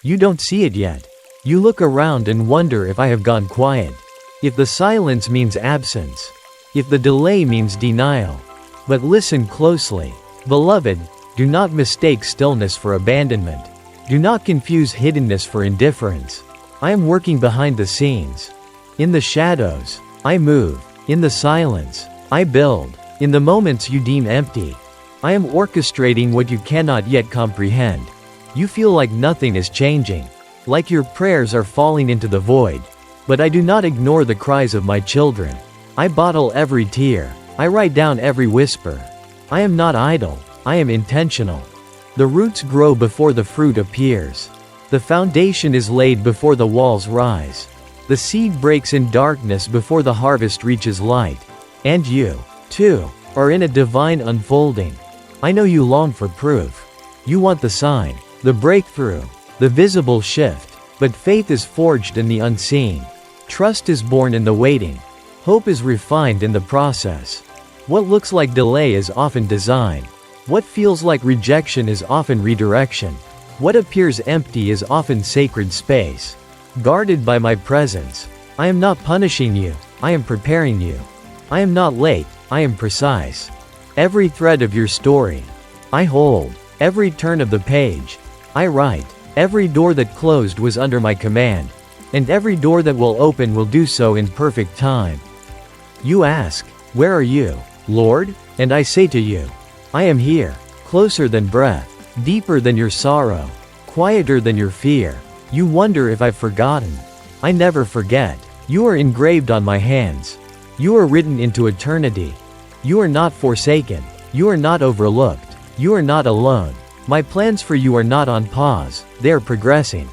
You don't see it yet. You look around and wonder if I have gone quiet. If the silence means absence. If the delay means denial. But listen closely. Beloved, do not mistake stillness for abandonment. Do not confuse hiddenness for indifference. I am working behind the scenes. In the shadows, I move. In the silence, I build. In the moments you deem empty, I am orchestrating what you cannot yet comprehend. You feel like nothing is changing, like your prayers are falling into the void. But I do not ignore the cries of my children. I bottle every tear. I write down every whisper. I am not idle. I am intentional. The roots grow before the fruit appears. The foundation is laid before the walls rise. The seed breaks in darkness before the harvest reaches light. And you, too, are in a divine unfolding. I know you long for proof. You want the sign, the breakthrough, the visible shift. But faith is forged in the unseen. Trust is born in the waiting. Hope is refined in the process. What looks like delay is often design. What feels like rejection is often redirection. What appears empty is often sacred space, guarded by my presence. I am not punishing you, I am preparing you. I am not late, I am precise. Every thread of your story, I hold. Every turn of the page, I write. Every door that closed was under my command. And every door that will open will do so in perfect time. You ask, where are you, Lord? And I say to you, I am here, closer than breath, deeper than your sorrow, quieter than your fear. You wonder if I've forgotten. I never forget. You are engraved on my hands. You are written into eternity. You are not forsaken. You are not overlooked. You are not alone. My plans for you are not on pause, they are progressing.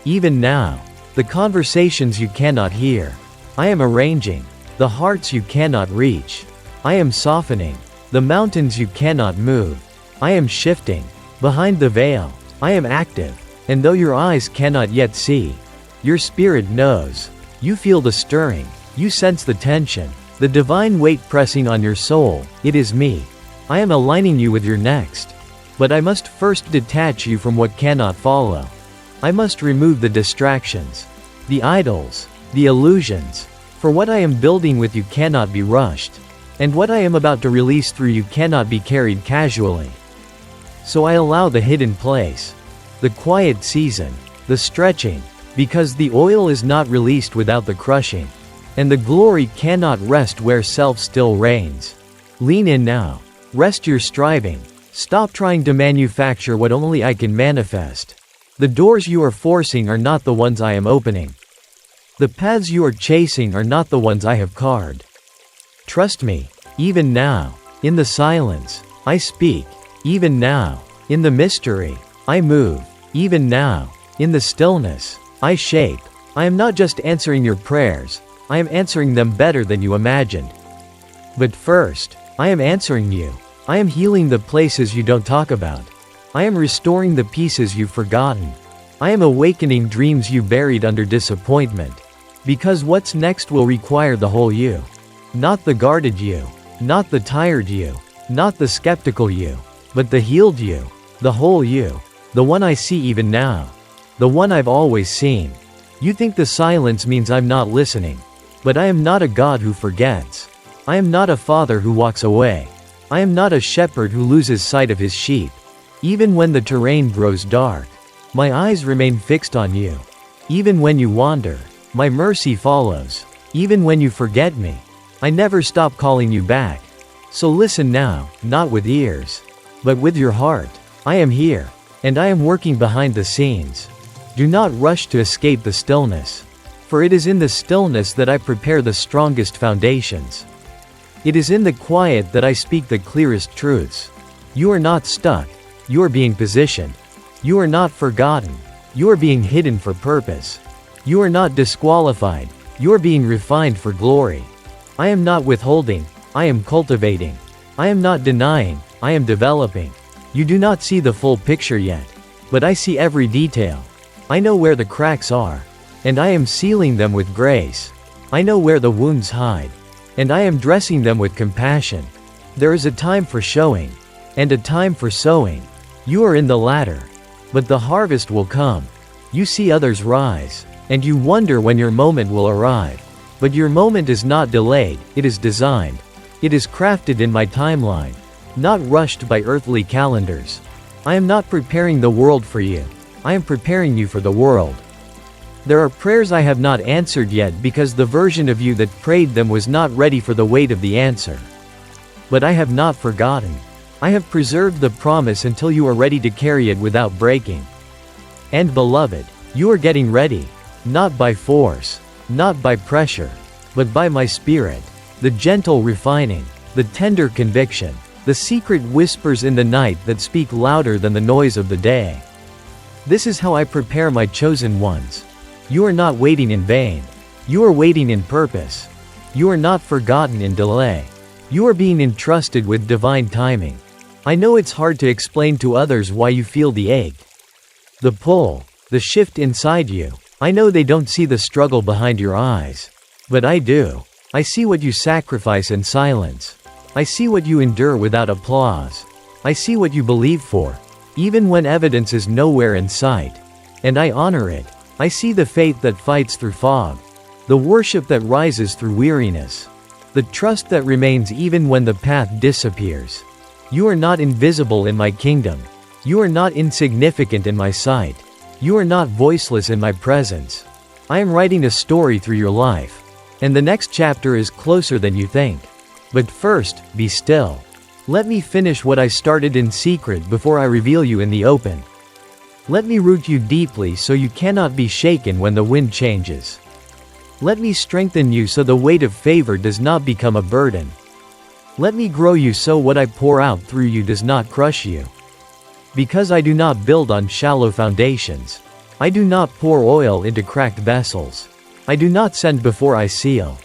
Even now, the conversations you cannot hear, I am arranging. The hearts you cannot reach, I am softening. The mountains you cannot move, I am shifting. Behind the veil, I am active. And though your eyes cannot yet see, your spirit knows. You feel the stirring. You sense the tension. The divine weight pressing on your soul. It is me. I am aligning you with your next. But I must first detach you from what cannot follow. I must remove the distractions, the idols, the illusions. For what I am building with you cannot be rushed. And what I am about to release through you cannot be carried casually. So I allow the hidden place, the quiet season, the stretching, because the oil is not released without the crushing. And the glory cannot rest where self still reigns. Lean in now. Rest your striving. Stop trying to manufacture what only I can manifest. The doors you are forcing are not the ones I am opening. The paths you are chasing are not the ones I have carved. Trust me, even now, in the silence, I speak. Even now, in the mystery, I move. Even now, in the stillness, I shape. I am not just answering your prayers, I am answering them better than you imagined. But first, I am answering you. I am healing the places you don't talk about. I am restoring the pieces you've forgotten. I am awakening dreams you buried under disappointment. Because what's next will require the whole you. Not the guarded you. Not the tired you. Not the skeptical you. But the healed you. The whole you. The one I see even now. The one I've always seen. You think the silence means I'm not listening. But I am not a God who forgets. I am not a father who walks away. I am not a shepherd who loses sight of his sheep. Even when the terrain grows dark, my eyes remain fixed on you. Even when you wander, my mercy follows. Even when you forget me, I never stop calling you back. So listen now, not with ears, but with your heart. I am here, and I am working behind the scenes. Do not rush to escape the stillness. For it is in the stillness that I prepare the strongest foundations. It is in the quiet that I speak the clearest truths. You are not stuck. You are being positioned. You are not forgotten. You are being hidden for purpose. You are not disqualified. You are being refined for glory. I am not withholding. I am cultivating. I am not denying. I am developing. You do not see the full picture yet. But I see every detail. I know where the cracks are. And I am sealing them with grace. I know where the wounds hide. And I am dressing them with compassion. There is a time for showing, and a time for sowing. You are in the latter. But the harvest will come. You see others rise, and you wonder when your moment will arrive. But your moment is not delayed, it is designed. It is crafted in my timeline, not rushed by earthly calendars. I am not preparing the world for you. I am preparing you for the world. There are prayers I have not answered yet because the version of you that prayed them was not ready for the weight of the answer. But I have not forgotten. I have preserved the promise until you are ready to carry it without breaking. And beloved, you are getting ready, not by force, not by pressure, but by my Spirit, the gentle refining, the tender conviction, the secret whispers in the night that speak louder than the noise of the day. This is how I prepare my chosen ones. You are not waiting in vain. You are waiting in purpose. You are not forgotten in delay. You are being entrusted with divine timing. I know it's hard to explain to others why you feel the ache, the pull, the shift inside you. I know they don't see the struggle behind your eyes. But I do. I see what you sacrifice in silence. I see what you endure without applause. I see what you believe for, even when evidence is nowhere in sight. And I honor it. I see the faith that fights through fog, the worship that rises through weariness, the trust that remains even when the path disappears. You are not invisible in my kingdom. You are not insignificant in my sight. You are not voiceless in my presence. I am writing a story through your life, and the next chapter is closer than you think. But first, be still. Let me finish what I started in secret before I reveal you in the open. Let me root you deeply so you cannot be shaken when the wind changes. Let me strengthen you so the weight of favor does not become a burden. Let me grow you so what I pour out through you does not crush you. Because I do not build on shallow foundations. I do not pour oil into cracked vessels. I do not send before I seal.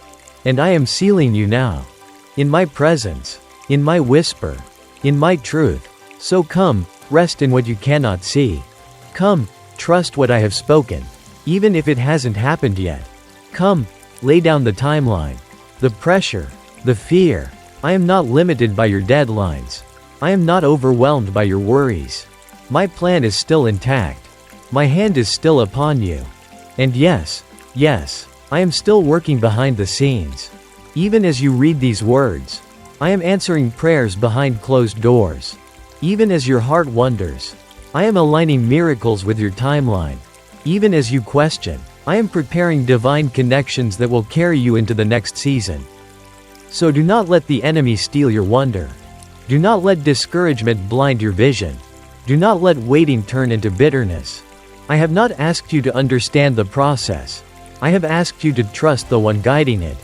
And I am sealing you now. In my presence. In my whisper. In my truth. So come, rest in what you cannot see. Come, trust what I have spoken, even if it hasn't happened yet. Come, lay down the timeline, the pressure, the fear. I am not limited by your deadlines. I am not overwhelmed by your worries. My plan is still intact. My hand is still upon you. And yes, I am still working behind the scenes. Even as you read these words, I am answering prayers behind closed doors. Even as your heart wonders, I am aligning miracles with your timeline. Even as you question, I am preparing divine connections that will carry you into the next season. So do not let the enemy steal your wonder. Do not let discouragement blind your vision. Do not let waiting turn into bitterness. I have not asked you to understand the process. I have asked you to trust the one guiding it.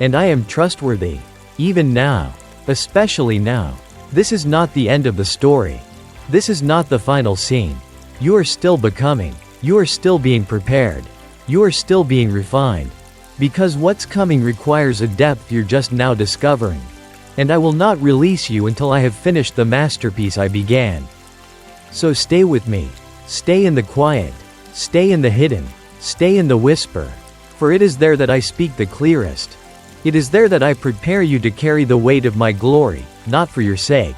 And I am trustworthy. Even now. Especially now. This is not the end of the story. This is not the final scene. You are still becoming. You are still being prepared. You are still being refined. Because what's coming requires a depth you're just now discovering. And I will not release you until I have finished the masterpiece I began. So stay with me. Stay in the quiet. Stay in the hidden. Stay in the whisper. For it is there that I speak the clearest. It is there that I prepare you to carry the weight of my glory, not for your sake,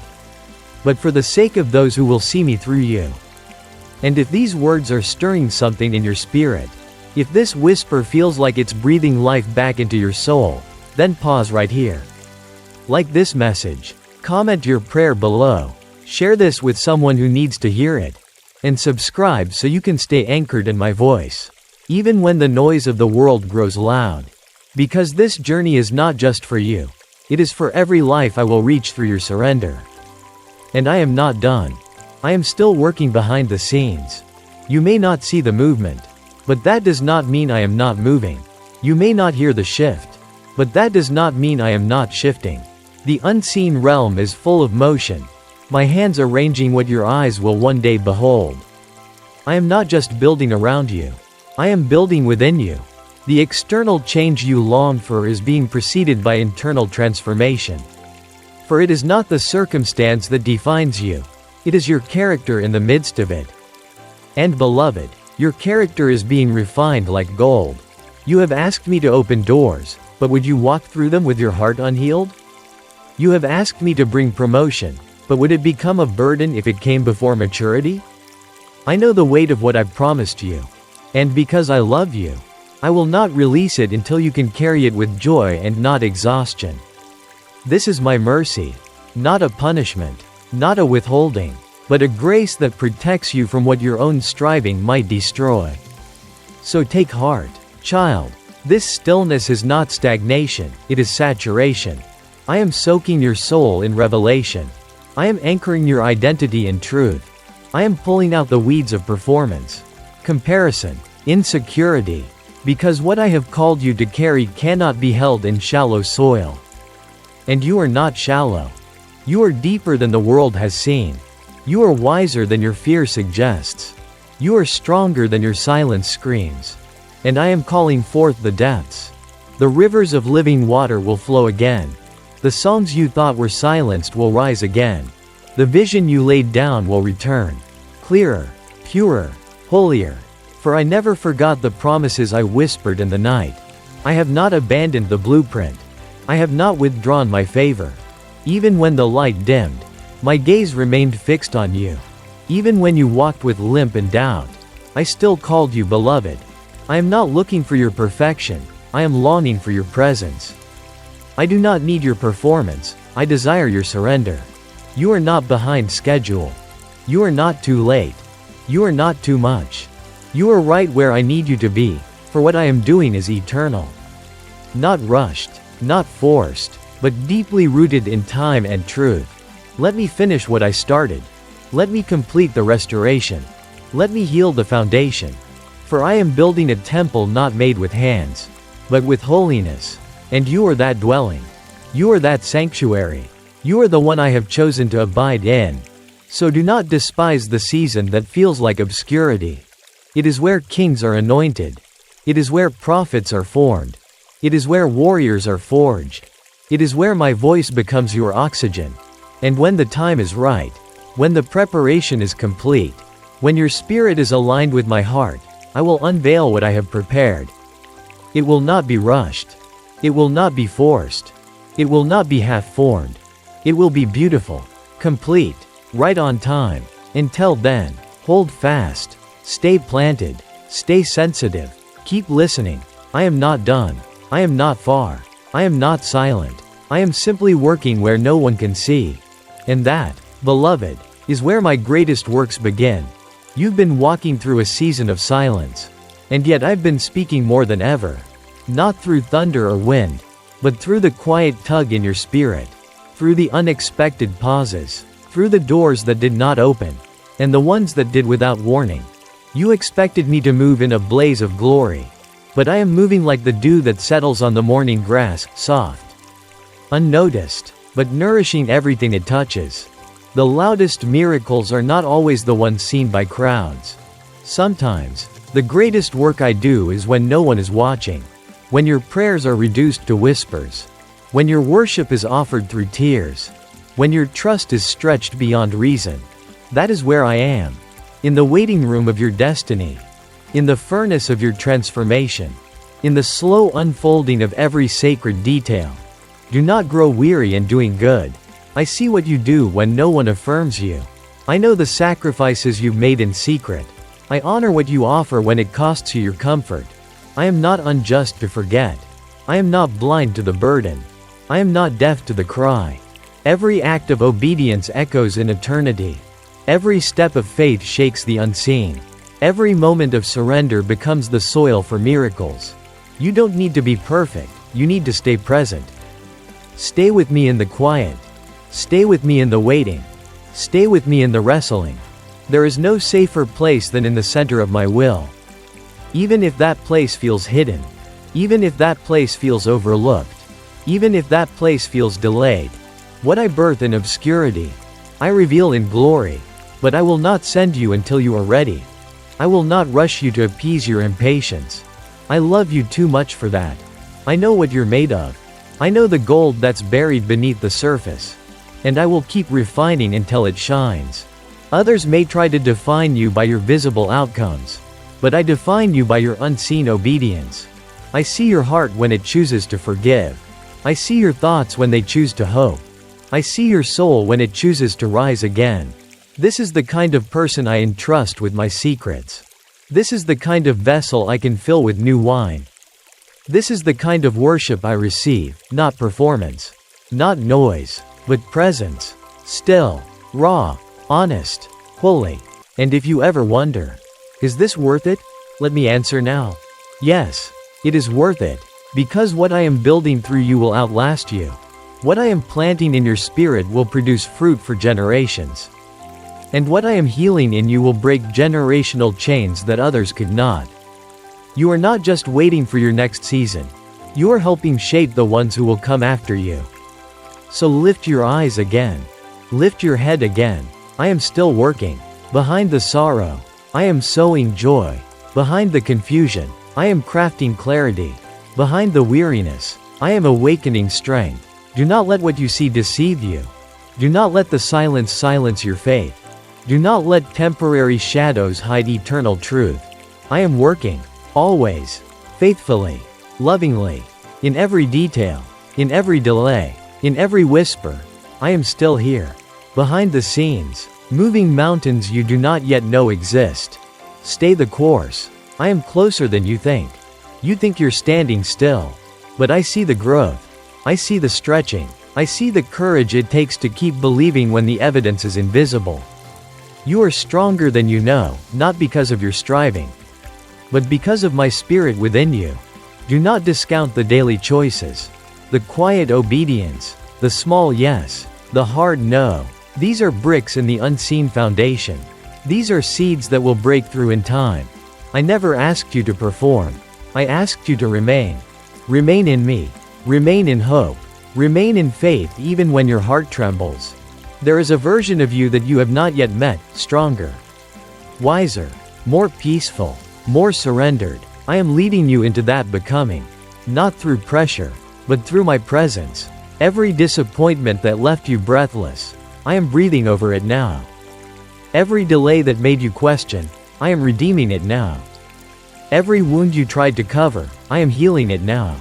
but for the sake of those who will see me through you. And if these words are stirring something in your spirit, if this whisper feels like it's breathing life back into your soul, then pause right here. Like this message, comment your prayer below, share this with someone who needs to hear it, and subscribe so you can stay anchored in my voice, even when the noise of the world grows loud. Because this journey is not just for you, it is for every life I will reach through your surrender. And I am not done. I am still working behind the scenes. You may not see the movement, but that does not mean I am not moving. You may not hear the shift, but that does not mean I am not shifting. The unseen realm is full of motion. My hands arranging what your eyes will one day behold. I am not just building around you. I am building within you. The external change you long for is being preceded by internal transformation. For it is not the circumstance that defines you. It is your character in the midst of it. And beloved, your character is being refined like gold. You have asked me to open doors, but would you walk through them with your heart unhealed? You have asked me to bring promotion, but would it become a burden if it came before maturity? I know the weight of what I've promised you. And because I love you, I will not release it until you can carry it with joy and not exhaustion. This is my mercy, not a punishment, not a withholding, but a grace that protects you from what your own striving might destroy. So take heart, child. This stillness is not stagnation, it is saturation. I am soaking your soul in revelation. I am anchoring your identity in truth. I am pulling out the weeds of performance, comparison, insecurity, because what I have called you to carry cannot be held in shallow soil. And you are not shallow. You are deeper than the world has seen. You are wiser than your fear suggests. You are stronger than your silence screams. And I am calling forth the depths. The rivers of living water will flow again. The songs you thought were silenced will rise again. The vision you laid down will return. Clearer, purer, holier. For I never forgot the promises I whispered in the night. I have not abandoned the blueprint. I have not withdrawn my favor. Even when the light dimmed, my gaze remained fixed on you. Even when you walked with limp and doubt, I still called you beloved. I am not looking for your perfection, I am longing for your presence. I do not need your performance, I desire your surrender. You are not behind schedule. You are not too late. You are not too much. You are right where I need you to be, for what I am doing is eternal. Not rushed, not forced, but deeply rooted in time and truth. Let me finish what I started. Let me complete the restoration. Let me heal the foundation. For I am building a temple not made with hands, but with holiness. And you are that dwelling. You are that sanctuary. You are the one I have chosen to abide in. So do not despise the season that feels like obscurity. It is where kings are anointed. It is where prophets are formed. It is where warriors are forged. It is where my voice becomes your oxygen. And when the time is right, when the preparation is complete, when your spirit is aligned with my heart, I will unveil what I have prepared. It will not be rushed. It will not be forced. It will not be half-formed. It will be beautiful, complete, right on time. Until then, hold fast, stay planted, stay sensitive, keep listening. I am not done. I am not far. I am not silent. I am simply working where no one can see. And that, beloved, is where my greatest works begin. You've been walking through a season of silence. And yet I've been speaking more than ever. Not through thunder or wind, but through the quiet tug in your spirit. Through the unexpected pauses. Through the doors that did not open. And the ones that did without warning. You expected me to move in a blaze of glory. But I am moving like the dew that settles on the morning grass, soft, unnoticed, but nourishing everything it touches. The loudest miracles are not always the ones seen by crowds. Sometimes, the greatest work I do is when no one is watching. When your prayers are reduced to whispers. When your worship is offered through tears. When your trust is stretched beyond reason. That is where I am. In the waiting room of your destiny. In the furnace of your transformation. In the slow unfolding of every sacred detail. Do not grow weary in doing good. I see what you do when no one affirms you. I know the sacrifices you've made in secret. I honor what you offer when it costs you your comfort. I am not unjust to forget. I am not blind to the burden. I am not deaf to the cry. Every act of obedience echoes in eternity. Every step of faith shakes the unseen. Every moment of surrender becomes the soil for miracles. You don't need to be perfect, you need to stay present. Stay with me in the quiet. Stay with me in the waiting. Stay with me in the wrestling. There is no safer place than in the center of my will. Even if that place feels hidden. Even if that place feels overlooked. Even if that place feels delayed. What I birth in obscurity, I reveal in glory. But I will not send you until you are ready. I will not rush you to appease your impatience. I love you too much for that. I know what you're made of. I know the gold that's buried beneath the surface. And I will keep refining until it shines. Others may try to define you by your visible outcomes. But I define you by your unseen obedience. I see your heart when it chooses to forgive. I see your thoughts when they choose to hope. I see your soul when it chooses to rise again. This is the kind of person I entrust with my secrets. This is the kind of vessel I can fill with new wine. This is the kind of worship I receive, not performance. Not noise, but presence. Still, raw, honest, holy. And if you ever wonder, is this worth it? Let me answer now. Yes, it is worth it. Because what I am building through you will outlast you. What I am planting in your spirit will produce fruit for generations. And what I am healing in you will break generational chains that others could not. You are not just waiting for your next season. You are helping shape the ones who will come after you. So lift your eyes again. Lift your head again. I am still working. Behind the sorrow, I am sowing joy. Behind the confusion, I am crafting clarity. Behind the weariness, I am awakening strength. Do not let what you see deceive you. Do not let the silence your faith. Do not let temporary shadows hide eternal truth. I am working, always, faithfully, lovingly, in every detail, in every delay, in every whisper. I am still here. Behind the scenes, moving mountains you do not yet know exist. Stay the course. I am closer than you think. You think you're standing still. But I see the growth. I see the stretching. I see the courage it takes to keep believing when the evidence is invisible. You are stronger than you know, not because of your striving, but because of my spirit within you. Do not discount the daily choices, the quiet obedience, the small yes, the hard no. These are bricks in the unseen foundation. These are seeds that will break through in time. I never asked you to perform. I asked you to remain. Remain in me. Remain in hope. Remain in faith even when your heart trembles. There is a version of you that you have not yet met, stronger, wiser, more peaceful, more surrendered. I am leading you into that becoming. Not through pressure, but through my presence. Every disappointment that left you breathless, I am breathing over it now. Every delay that made you question, I am redeeming it now. Every wound you tried to cover, I am healing it now.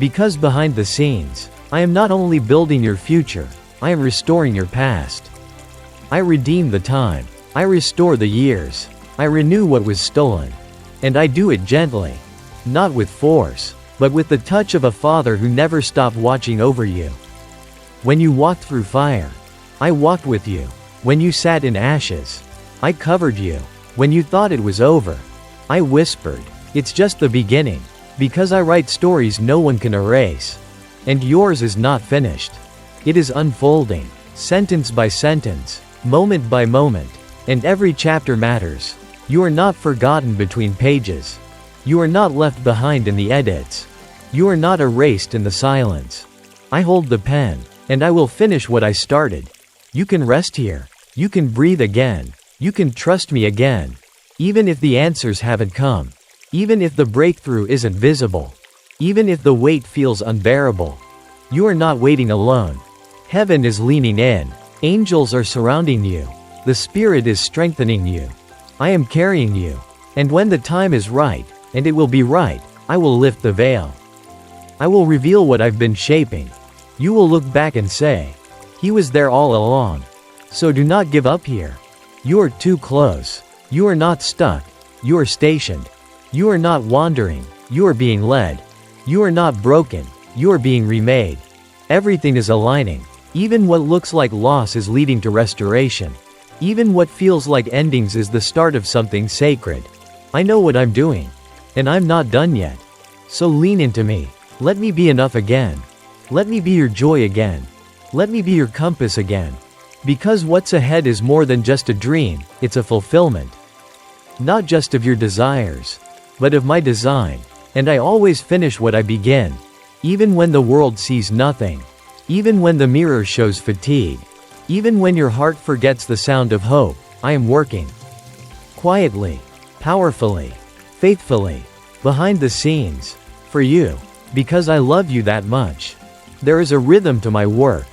Because behind the scenes, I am not only building your future, I am restoring your past. I redeem the time. I restore the years. I renew what was stolen. And I do it gently. Not with force, but with the touch of a father who never stopped watching over you. When you walked through fire, I walked with you. When you sat in ashes, I covered you. When you thought it was over, I whispered, it's just the beginning. Because I write stories no one can erase. And yours is not finished. It is unfolding, sentence by sentence, moment by moment, and every chapter matters. You are not forgotten between pages. You are not left behind in the edits. You are not erased in the silence. I hold the pen, and I will finish what I started. You can rest here. You can breathe again. You can trust me again. Even if the answers haven't come. Even if the breakthrough isn't visible. Even if the weight feels unbearable. You are not waiting alone. Heaven is leaning in. Angels are surrounding you. The Spirit is strengthening you. I am carrying you. And when the time is right, and it will be right, I will lift the veil. I will reveal what I've been shaping. You will look back and say, He was there all along. So do not give up here. You are too close. You are not stuck. You are stationed. You are not wandering. You are being led. You are not broken. You are being remade. Everything is aligning. Even what looks like loss is leading to restoration. Even what feels like endings is the start of something sacred. I know what I'm doing. And I'm not done yet. So lean into me. Let me be enough again. Let me be your joy again. Let me be your compass again. Because what's ahead is more than just a dream, it's a fulfillment. Not just of your desires, but of my design. And I always finish what I begin. Even when the world sees nothing. Even when the mirror shows fatigue. Even when your heart forgets the sound of hope, I am working. Quietly, powerfully, faithfully, behind the scenes, for you, because I love you that much. There is a rhythm to my work,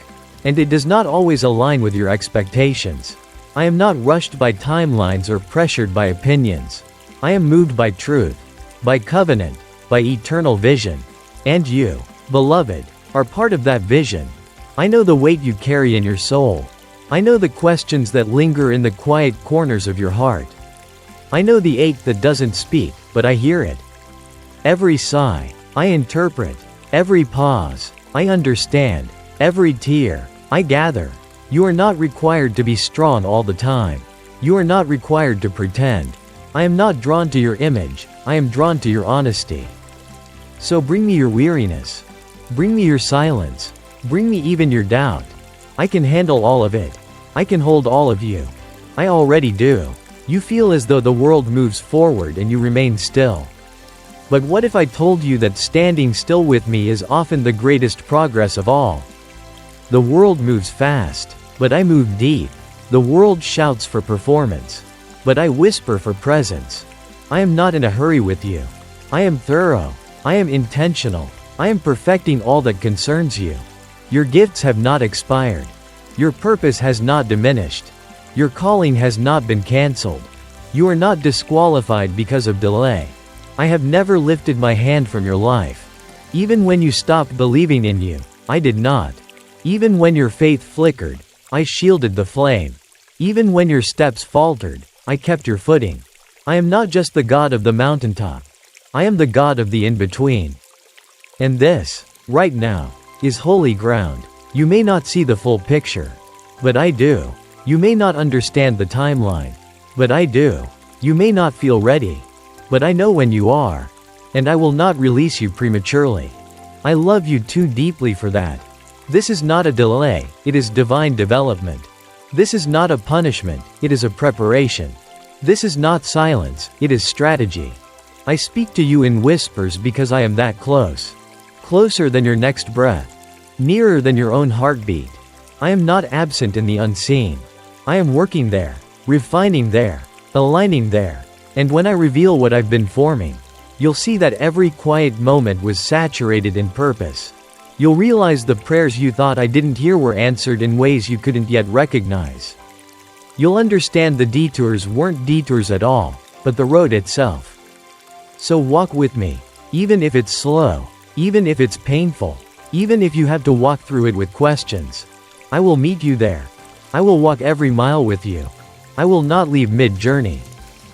and it does not always align with your expectations. I am not rushed by timelines or pressured by opinions. I am moved by truth, by covenant, by eternal vision. And you, beloved, are part of that vision. I know the weight you carry in your soul. I know the questions that linger in the quiet corners of your heart. I know the ache that doesn't speak, but I hear it. Every sigh, I interpret. Every pause, I understand. Every tear, I gather. You are not required to be strong all the time. You are not required to pretend. I am not drawn to your image, I am drawn to your honesty. So bring me your weariness. Bring me your silence. Bring me even your doubt. I can handle all of it. I can hold all of you. I already do. You feel as though the world moves forward and you remain still. But what if I told you that standing still with me is often the greatest progress of all? The world moves fast, but I move deep. The world shouts for performance, but I whisper for presence. I am not in a hurry with you. I am thorough. I am intentional. I am perfecting all that concerns you. Your gifts have not expired. Your purpose has not diminished. Your calling has not been canceled. You are not disqualified because of delay. I have never lifted my hand from your life. Even when you stopped believing in you, I did not. Even when your faith flickered, I shielded the flame. Even when your steps faltered, I kept your footing. I am not just the God of the mountaintop. I am the God of the in-between. And this, right now, is holy ground. You may not see the full picture, but I do. You may not understand the timeline, but I do. You may not feel ready, but I know when you are, and I will not release you prematurely. I love you too deeply for that. This is not a delay, it is divine development. This is not a punishment, it is a preparation. This is not silence, it is strategy. I speak to you in whispers because I am that close. Closer than your next breath. Nearer than your own heartbeat. I am not absent in the unseen. I am working there, refining there, aligning there. And when I reveal what I've been forming, you'll see that every quiet moment was saturated in purpose. You'll realize the prayers you thought I didn't hear were answered in ways you couldn't yet recognize. You'll understand the detours weren't detours at all, but the road itself. So walk with me, even if it's slow, even if it's painful, even if you have to walk through it with questions. I will meet you there. I will walk every mile with you. I will not leave mid-journey.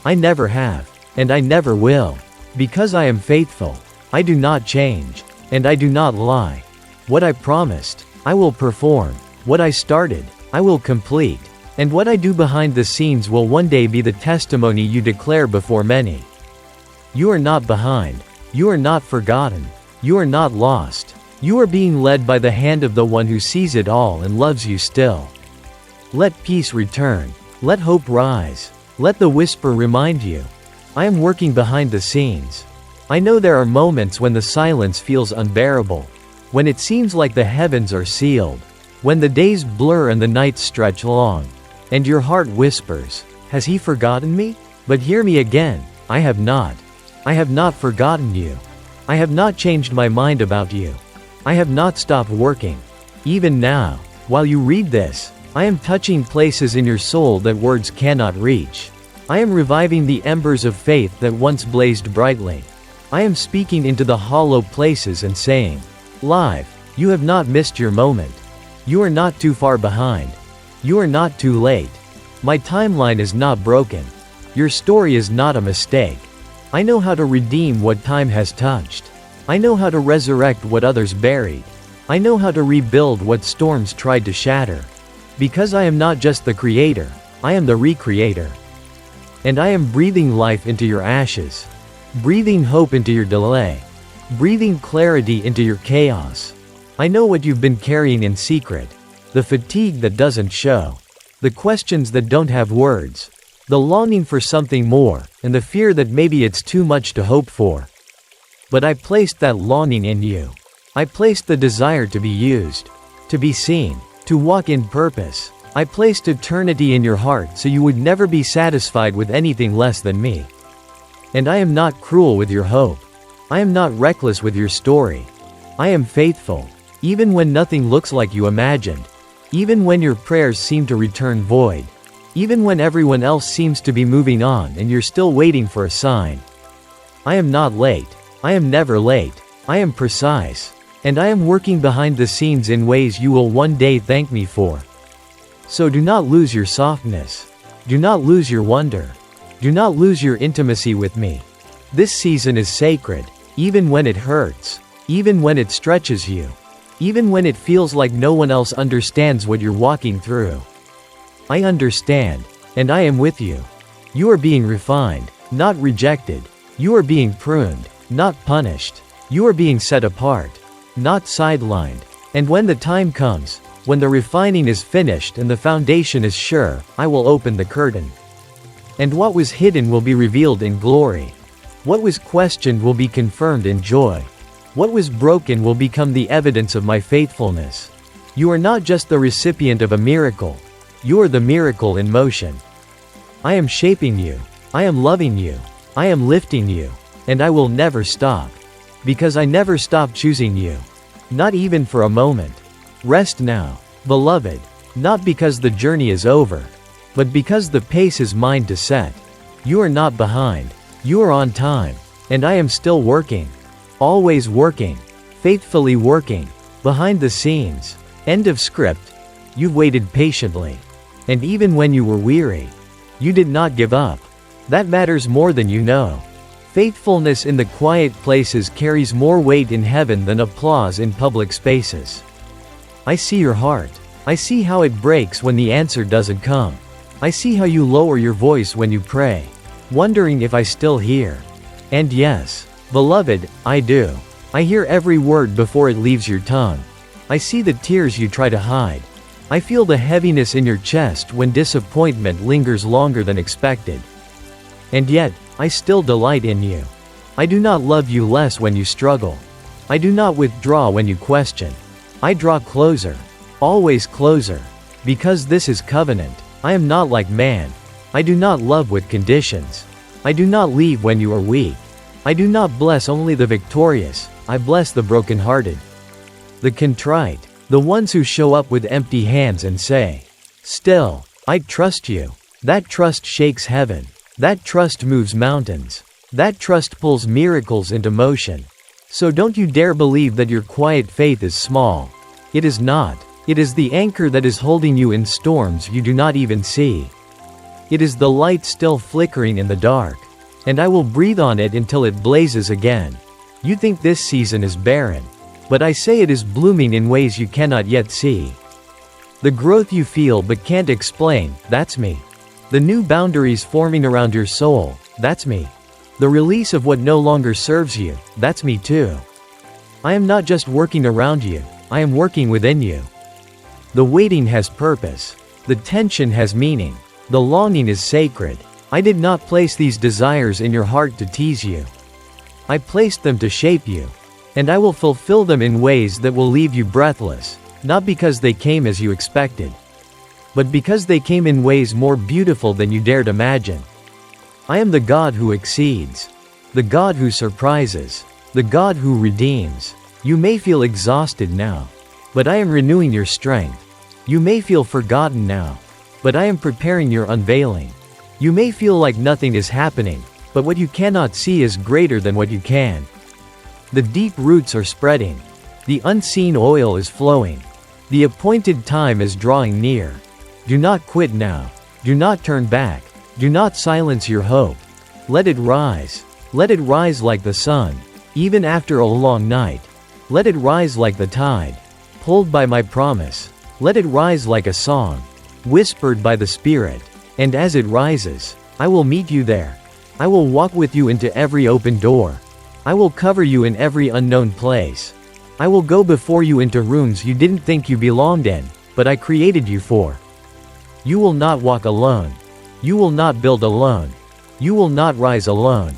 I never have, and I never will. Because I am faithful, I do not change, and I do not lie. What I promised, I will perform. What I started, I will complete. And what I do behind the scenes will one day be the testimony you declare before many. You are not behind. You are not forgotten. You are not lost. You are being led by the hand of the one who sees it all and loves you still. Let peace return. Let hope rise. Let the whisper remind you. I am working behind the scenes. I know there are moments when the silence feels unbearable. When it seems like the heavens are sealed. When the days blur and the nights stretch long. And your heart whispers, has he forgotten me? But hear me again, I have not. I have not forgotten you. I have not changed my mind about you. I have not stopped working. Even now, while you read this, I am touching places in your soul that words cannot reach. I am reviving the embers of faith that once blazed brightly. I am speaking into the hollow places and saying, Live, you have not missed your moment. You are not too far behind. You are not too late. My timeline is not broken. Your story is not a mistake. I know how to redeem what time has touched. I know how to resurrect what others buried. I know how to rebuild what storms tried to shatter. Because I am not just the creator, I am the recreator. And I am breathing life into your ashes. Breathing hope into your delay. Breathing clarity into your chaos. I know what you've been carrying in secret. The fatigue that doesn't show. The questions that don't have words. The longing for something more, and the fear that maybe it's too much to hope for. But I placed that longing in you. I placed the desire to be used. To be seen. To walk in purpose. I placed eternity in your heart so you would never be satisfied with anything less than me. And I am not cruel with your hope. I am not reckless with your story. I am faithful. Even when nothing looks like you imagined. Even when your prayers seem to return void. Even when everyone else seems to be moving on and you're still waiting for a sign. I am not late. I am never late. I am precise. And I am working behind the scenes in ways you will one day thank me for. So do not lose your softness. Do not lose your wonder. Do not lose your intimacy with me. This season is sacred, even when it hurts, even when it stretches you, even when it feels like no one else understands what you're walking through. I understand, and I am with you. You are being refined, not rejected. You are being pruned, not punished. You are being set apart, not sidelined. And when the time comes, when the refining is finished and the foundation is sure, I will open the curtain. And what was hidden will be revealed in glory. What was questioned will be confirmed in joy. What was broken will become the evidence of my faithfulness. You are not just the recipient of a miracle. You are the miracle in motion. I am shaping you. I am loving you. I am lifting you. And I will never stop. Because I never stop choosing you. Not even for a moment. Rest now, beloved. Not because the journey is over, but because the pace is mine to set. You are not behind. You are on time. And I am still working. Always working. Faithfully working. Behind the scenes. End of script. You've waited patiently. And even when you were weary, you did not give up. That matters more than you know. Faithfulness in the quiet places carries more weight in heaven than applause in public spaces. I see your heart. I see how it breaks when the answer doesn't come. I see how you lower your voice when you pray, wondering if I still hear. And yes, beloved, I do. I hear every word before it leaves your tongue. I see the tears you try to hide. I feel the heaviness in your chest when disappointment lingers longer than expected. And yet, I still delight in you. I do not love you less when you struggle. I do not withdraw when you question. I draw closer, always closer, because this is covenant. I am not like man. I do not love with conditions. I do not leave when you are weak. I do not bless only the victorious, I bless the brokenhearted. The contrite, the ones who show up with empty hands and say, "Still, I trust you." That trust shakes heaven. That trust moves mountains. That trust pulls miracles into motion. So don't you dare believe that your quiet faith is small. It is not. It is the anchor that is holding you in storms you do not even see. It is the light still flickering in the dark. And I will breathe on it until it blazes again. You think this season is barren. But I say it is blooming in ways you cannot yet see. The growth you feel but can't explain, that's me. The new boundaries forming around your soul, that's me. The release of what no longer serves you, that's me too. I am not just working around you, I am working within you. The waiting has purpose. The tension has meaning. The longing is sacred. I did not place these desires in your heart to tease you. I placed them to shape you. And I will fulfill them in ways that will leave you breathless, not because they came as you expected, but because they came in ways more beautiful than you dared imagine. I am the God who exceeds, the God who surprises, the God who redeems. You may feel exhausted now, but I am renewing your strength. You may feel forgotten now, but I am preparing your unveiling. You may feel like nothing is happening, but what you cannot see is greater than what you can. The deep roots are spreading. The unseen oil is flowing. The appointed time is drawing near. Do not quit now. Do not turn back. Do not silence your hope. Let it rise. Let it rise like the sun, even after a long night. Let it rise like the tide, pulled by my promise. Let it rise like a song, whispered by the Spirit. And as it rises, I will meet you there. I will walk with you into every open door. I will cover you in every unknown place. I will go before you into rooms you didn't think you belonged in, but I created you for. You will not walk alone. You will not build alone. You will not rise alone.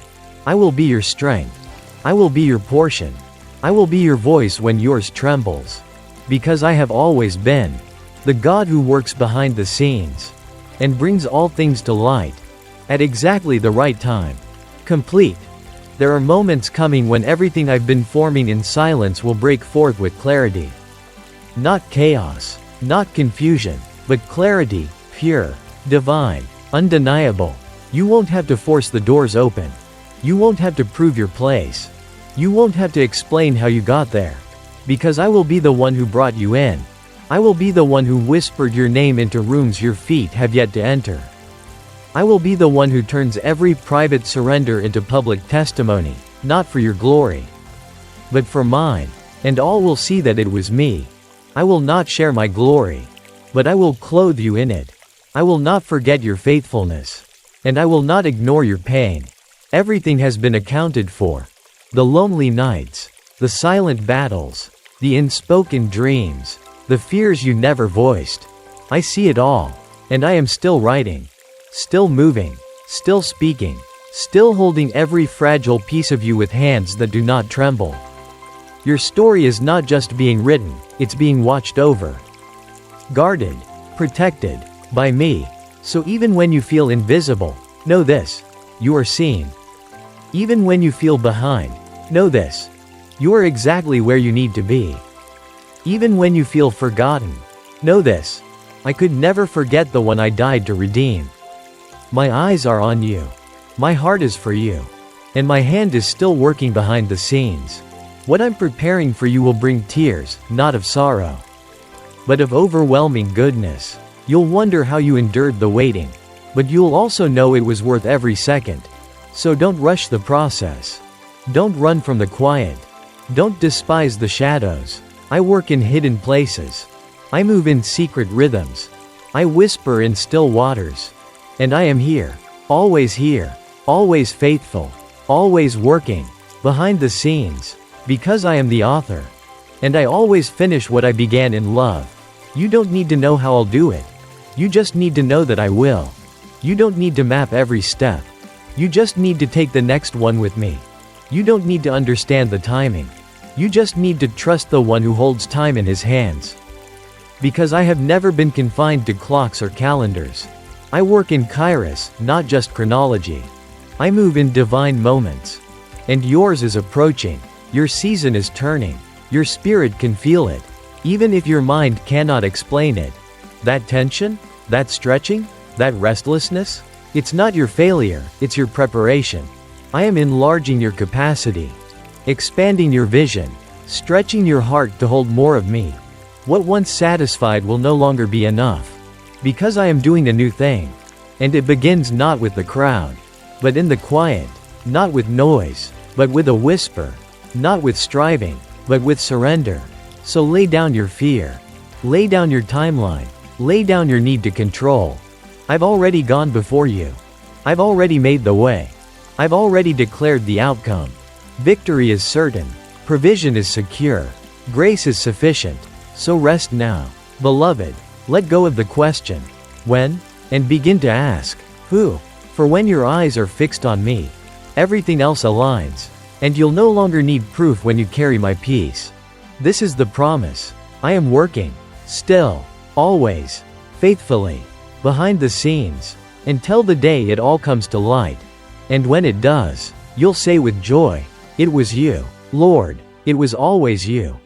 I will be your strength. I will be your portion. I will be your voice when yours trembles. Because I have always been the God who works behind the scenes and brings all things to light at exactly the right time. Complete. There are moments coming when everything I've been forming in silence will break forth with clarity. Not chaos, not confusion, but clarity, pure, divine, undeniable. You won't have to force the doors open. You won't have to prove your place. You won't have to explain how you got there. Because I will be the one who brought you in. I will be the one who whispered your name into rooms your feet have yet to enter. I will be the one who turns every private surrender into public testimony, not for your glory, but for mine, and all will see that it was me. I will not share my glory, but I will clothe you in it. I will not forget your faithfulness, and I will not ignore your pain. Everything has been accounted for. The lonely nights, the silent battles, the unspoken dreams, the fears you never voiced. I see it all, and I am still writing, still moving, still speaking, still holding every fragile piece of you with hands that do not tremble. Your story is not just being written, it's being watched over, guarded, protected, by me. So even when you feel invisible, know this: you are seen. Even when you feel behind, know this: you are exactly where you need to be. Even when you feel forgotten, know this: I could never forget the one I died to redeem. My eyes are on you. My heart is for you. And my hand is still working behind the scenes. What I'm preparing for you will bring tears, not of sorrow, but of overwhelming goodness. You'll wonder how you endured the waiting, but you'll also know it was worth every second. So don't rush the process. Don't run from the quiet. Don't despise the shadows. I work in hidden places. I move in secret rhythms. I whisper in still waters. And I am here, always faithful, always working, behind the scenes, because I am the author. And I always finish what I began in love. You don't need to know how I'll do it. You just need to know that I will. You don't need to map every step. You just need to take the next one with me. You don't need to understand the timing. You just need to trust the one who holds time in his hands. Because I have never been confined to clocks or calendars. I work in kairos, not just chronology. I move in divine moments. And yours is approaching. Your season is turning. Your spirit can feel it, even if your mind cannot explain it. That tension, that stretching, that restlessness, it's not your failure, it's your preparation. I am enlarging your capacity, expanding your vision, stretching your heart to hold more of me. What once satisfied will no longer be enough. Because I am doing a new thing. And it begins not with the crowd, but in the quiet, not with noise, but with a whisper, not with striving, but with surrender. So lay down your fear. Lay down your timeline. Lay down your need to control. I've already gone before you. I've already made the way. I've already declared the outcome. Victory is certain. Provision is secure. Grace is sufficient. So rest now. Beloved, let go of the question, when, and begin to ask, who? For when your eyes are fixed on me, everything else aligns, and you'll no longer need proof when you carry my peace. This is the promise. I am working, still, always, faithfully, behind the scenes, until the day it all comes to light. And when it does, you'll say with joy, it was you, Lord, it was always you.